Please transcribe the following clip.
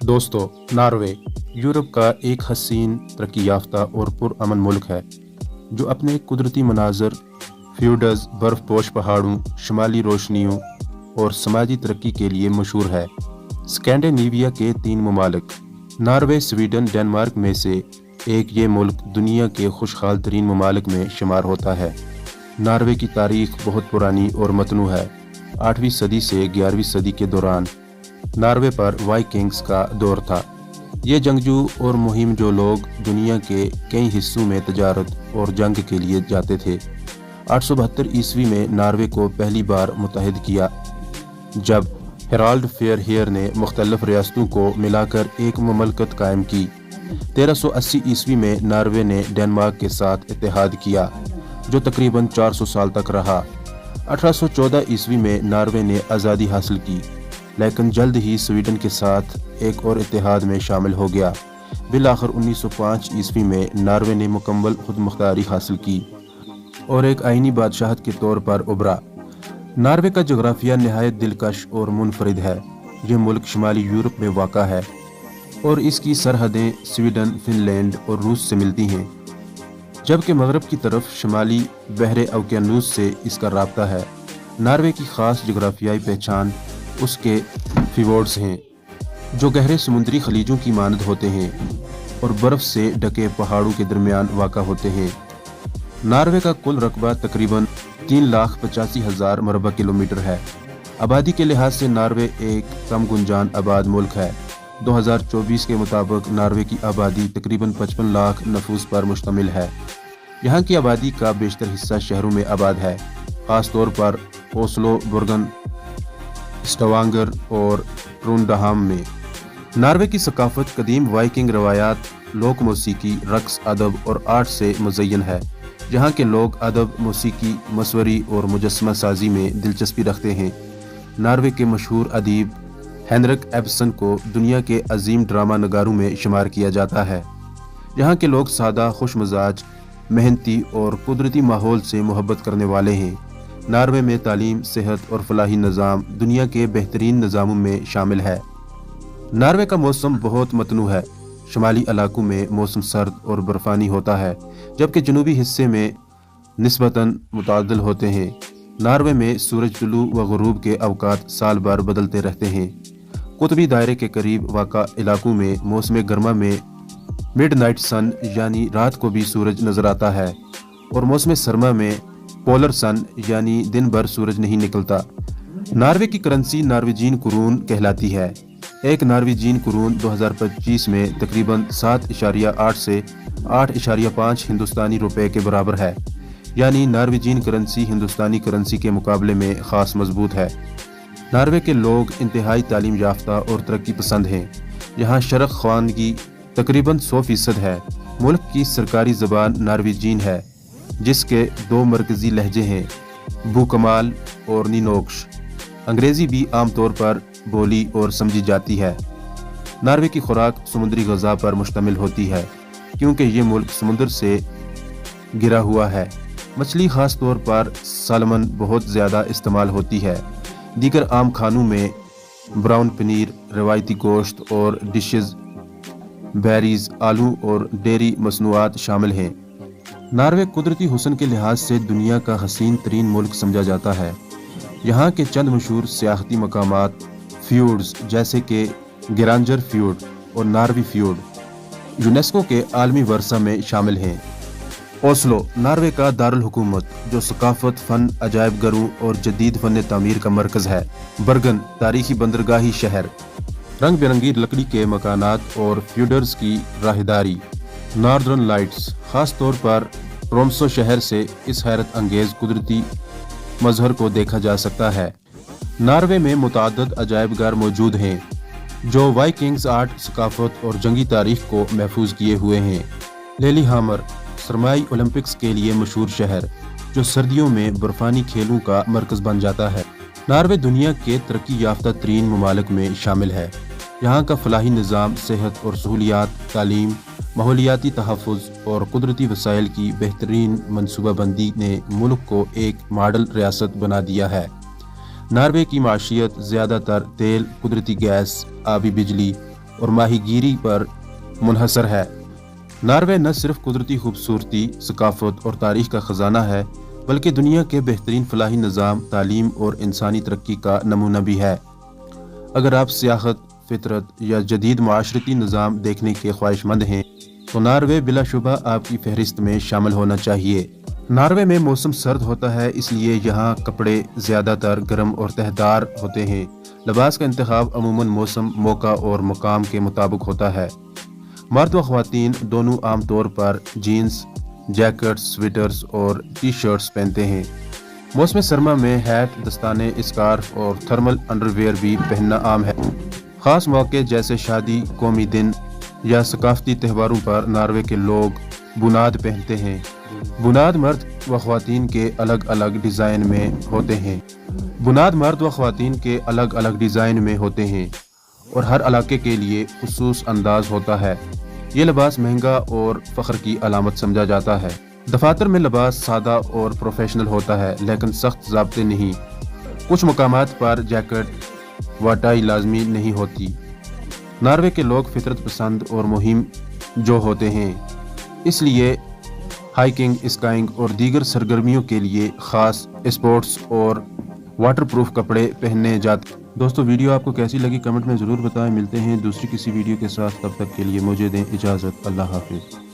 दोस्तों, Norway Europe का एक हसीन, तरक्की याफ्ता और पुरअमन मुल्क है जो अपने कुदरती मनाजर, फ्यूडस, बर्फपोश पहाड़ों, शुमाली रोशनियों और समाजी तरक्की के लिए मशहूर है। स्कैंडिनेविया के 3 ममालिक नॉर्वे, स्वीडन, डेनमार्क में से एक ये मुल्क दुनिया के खुशहाल तरीन ममालिक में शुमार होता है। नॉर्वे की तारीख बहुत पुरानी और मतनू है। 8वीं सदी से 11वीं सदी के दौरान नॉर्वे पर वाइकिंग्स का दौर था। ये जंगजू और मुहिम जो लोग दुनिया के कई हिस्सों में तजारत और जंग के लिए जाते थे। 872 ईस्वी में नॉर्वे को पहली बार मुत्तहिद किया जब हेराल्ड फेयरहेयर ने मुख्तलिफ रियासतों को मिलाकर एक ममलकत कायम की। 1380 ईस्वी में नॉर्वे ने डेनमार्क के साथ इत्तेहाद किया जो तकरीबन 400 साल तक रहा। 1814 ईस्वी में नॉर्वे ने आज़ादी हासिल की, लेकिन जल्द ही स्वीडन के साथ एक और इत्तेहाद में शामिल हो गया। बिलाखिर 1905 ईस्वी में नॉर्वे ने मुकम्मल खुद मुख्तारी हासिल की और एक आइनी बादशाहत के तौर पर उभरा। नॉर्वे का जोग्राफिया नहायत दिलकश और मुनफरिद है। यह मुल्क शुमाली यूरोप में वाक़ा है और इसकी सरहदें स्वीडन, फिनलैंड और रूस से मिलती हैं, जबकि मगरब की तरफ शुमाली बहरे ओकियानूस से इसका राब्ता है। नॉर्वे की ख़ास जोग्राफियाई पहचान उसके फियोर्ड्स हैं जो गहरे समुद्री खलीजों की मानद होते हैं और बर्फ़ से ढके पहाड़ों के दरमियान वाक़ा होते हैं। नॉर्वे का कुल रकबा तकरीबन 3,85,000 मरबा किलोमीटर है। आबादी के लिहाज से नॉर्वे एक कम गुंजान आबाद मुल्क है। 2024 के मुताबिक नॉर्वे की आबादी तकरीबन 55 लाख नफूस पर मुश्तमिल है। यहाँ की आबादी का बेशतर हिस्सा शहरों में आबाद है, ख़ास तौर पर ओस्लो, बर्गन, स्टवांगर और ट्रोंडहाम में। नॉर्वे की सकाफत कदीम वाइकिंग रवायात, लोक मौसीकी, रक्स, अदब और आर्ट से मुज़य्यन है। यहाँ के लोग अदब, मौसीकी, मसवरी और मुजस्समा साजी में दिलचस्पी रखते हैं। नॉर्वे के मशहूर अदीब हेनरिक एब्सन को दुनिया के अजीम ड्रामा नगारों में शुमार किया जाता है। यहाँ के लोग सादा, खुश मिजाज, मेहनती और कुदरती माहौल से मोहब्बत करने वाले हैं। नॉर्वे में तालीम, सेहत और फलाही निज़ाम दुनिया के बेहतरीन निज़ामों में शामिल है। नॉर्वे का मौसम बहुत मतनू है। शुमाली इलाकों में मौसम सर्द और बर्फानी होता है, जबकि जनूबी हिस्से में निस्बतन मुतअद्दिल होते हैं। नॉर्वे में सूरज तुलू व गुरूब के अवकात साल भर बदलते रहते हैं। कुतबी दायरे के करीब वाक़ा इलाकों में मौसम गर्मा में मिडनाइट सन यानी रात को भी सूरज नजर आता है और मौसम सरमा में पोलर सन यानी दिन भर सूरज नहीं निकलता। नॉर्वे की करेंसी नॉर्वेजियन कुरून कहलाती है। एक नॉर्वेजियन कुरून 2025 में तकरीबन 7.8 से 8.5 हिंदुस्तानी रुपए के बराबर है, यानी नॉर्वेजियन करेंसी हिंदुस्तानी करेंसी के मुकाबले में ख़ास मजबूत है। नॉर्वे के लोग इंतहाई तालीम याफ्ता और तरक्की पसंद हैं। यहाँ शरक ख्वानगी तकरीबन 100% है। मुल्क की सरकारी ज़बान नॉर्वेजियन है, जिसके 2 मरकज़ी लहजे हैं, बुकमाल और निनोक्श। अंग्रेज़ी भी आमतौर पर बोली और समझी जाती है। नॉर्वे की खुराक समुद्री ग़ज़ा पर मुश्तमिल होती है, क्योंकि ये मुल्क समुद्र से घिरा हुआ है। मछली, ख़ास तौर पर सालमन, बहुत ज़्यादा इस्तेमाल होती है। दीगर आम खानों में ब्राउन पनीर, रवायती गोश्त और डिशेज़, बेरीज, आलू और डेयरी मसनूआत शामिल हैं। नॉर्वे कुदरती हुस्न के लिहाज से दुनिया का हसीन तरीन मुल्क समझा जाता है। यहाँ के चंद मशहूर सियाहती मकामात फ्यूर्ड्स जैसे कि गेरांजर फ्यूर्ड और नॉर्वी फ्यूर्ड यूनेस्को के आलमी वर्सा में शामिल हैं। ओस्लो नॉर्वे का दारुल हुकूमत जो सकाफत, फ़न, अजायब घरों और जदीद फ़न तामीर का मरकज़ है। बर्गन तारीखी बंदरगाही शहर, रंग बिरंगी लकड़ी के मकानात और फ्यूडर्स की राहदारी। नॉर्दर्न लाइट्स ख़ास तौर पर ट्रोम्सो शहर से इस हैरत अंगेज़ कुदरती मजहर को देखा जा सकता है। नॉर्वे में मुतअद्दिद अजायबगार मौजूद हैं जो वाइकिंग्स आर्ट, सकाफत और जंगी तारीख को महफूज किए हुए हैं। लेलीहामर सरमाई ओलंपिक्स के लिए मशहूर शहर जो सर्दियों में बर्फानी खेलों का मरकज़ बन जाता है। नॉर्वे दुनिया के तरक्की याफ्ता तरीन ममालिक में शामिल है। यहाँ का फलाही निज़ाम, सेहत और सहूलियात, तालीम, माहौलियाती तहफ़्फ़ुज़ और कुदरती वसाइल की बेहतरीन मनसूबाबंदी ने मुल्क को एक मॉडल रियासत बना दिया है। नॉर्वे की माशियत ज़्यादातर तेल, कुदरती गैस, आबी बिजली اور ماہی گیری پر منحصر ہے۔ ناروے نہ صرف قدرتی خوبصورتی، ثقافت اور تاریخ کا خزانہ ہے، بلکہ دنیا کے بہترین فلاحی نظام، تعلیم اور انسانی ترقی کا نمونہ بھی ہے۔ اگر آپ سیاحت، فطرت یا جدید معاشرتی نظام دیکھنے کے خواہش مند ہیں تو ناروے بلا شبہ آپ کی فہرست میں شامل ہونا چاہیے۔ ناروے میں موسم سرد ہوتا ہے، اس لیے یہاں کپڑے زیادہ تر گرم اور تہہ دار ہوتے ہیں۔ لباس کا انتخاب عموماً موسم، موقع اور مقام کے مطابق ہوتا ہے۔ مرد و خواتین دونوں عام طور پر جینز، جیکٹس، سویٹرز اور ٹی شرٹس پہنتے ہیں۔ موسم سرما میں ہیٹ، دستانے، اسکارف اور تھرمل انڈرویئر بھی پہننا عام ہے۔ خاص موقع جیسے شادی، قومی دن یا ثقافتی تہواروں پر ناروے کے لوگ بناد پہنتے ہیں۔ بناد مرد و خواتین کے الگ الگ ڈیزائن میں ہوتے ہیں۔ بناد مرد و خواتین کے الگ الگ ڈیزائن میں ہوتے ہیں اور ہر علاقے کے لیے خصوص انداز ہوتا ہے۔ یہ لباس مہنگا اور فخر کی علامت سمجھا جاتا ہے۔ دفاتر میں لباس سادہ اور پروفیشنل ہوتا ہے، لیکن سخت ضابطے نہیں۔ کچھ مقامات پر جیکٹ و ٹائی لازمی نہیں ہوتی۔ ناروے کے لوگ فطرت پسند اور مہم جو ہوتے ہیں، اس لیے ہائکنگ، اسکائنگ اور دیگر سرگرمیوں کے لیے خاص اسپورٹس اور واٹر پروف کپڑے پہنے جاتے ہیں۔ دوستو، ویڈیو آپ کو کیسی لگی کمنٹ میں ضرور بتائیں۔ ملتے ہیں دوسری کسی ویڈیو کے ساتھ، تب تک کے لیے مجھے دیں اجازت۔ اللہ حافظ۔